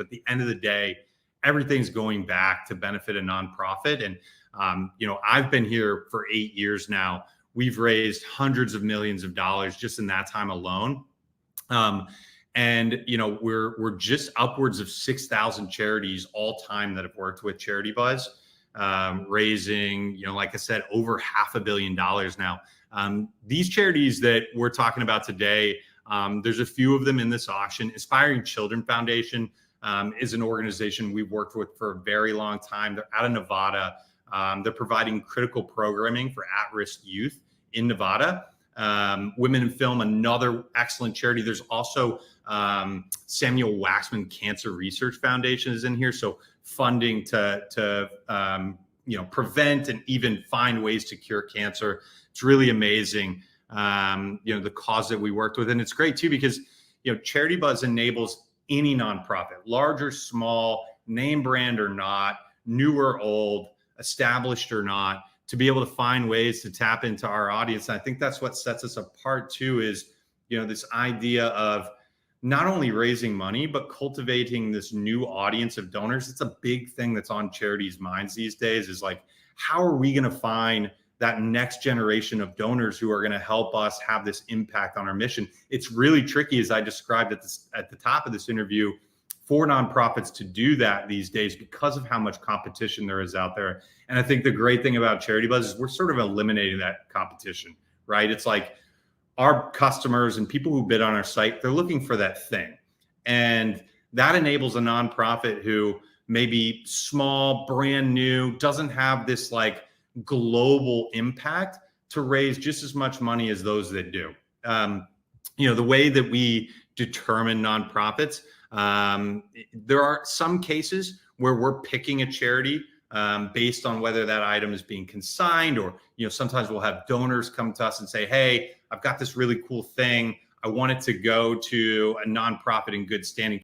But at the end of the day, everything's going back to benefit a nonprofit. And, I've been here for 8 years now. We've raised hundreds of millions of dollars just in that time alone. We're just upwards of 6,000 charities all time that have worked with Charity Buzz, raising, like I said, over $500 million now. These charities that we're talking about today, there's a few of them in this auction. Inspiring Children Foundation is an organization we've worked with for a very long time. They're out of Nevada. They're providing critical programming for at-risk youth in Nevada. Women in Film, another excellent charity. There's also Samuel Waxman Cancer Research Foundation is in here. So funding to prevent and even find ways to cure cancer. It's really amazing, the cause that we worked with. And it's great too, because, Charity Buzz enables any nonprofit, large or small, name brand or not, new or old, established or not, to be able to find ways to tap into our audience. And I think that's what sets us apart too, is, this idea of not only raising money, but cultivating this new audience of donors. It's a big thing that's on charities' minds these days, is like, how are we going to find that next generation of donors who are going to help us have this impact on our mission? It's really tricky, as I described at the top of this interview, for nonprofits to do that these days because of how much competition there is out there. And I think the great thing about Charity Buzz is we're sort of eliminating that competition, right? It's like our customers and people who bid on our site, they're looking for that thing. And that enables a nonprofit who may be small, brand new, doesn't have this like global impact to raise just as much money as those that do. The way that we determine nonprofits, there are some cases where we're picking a charity based on whether that item is being consigned, or, sometimes we'll have donors come to us and say, hey, I've got this really cool thing. I want it to go to a nonprofit in good standing.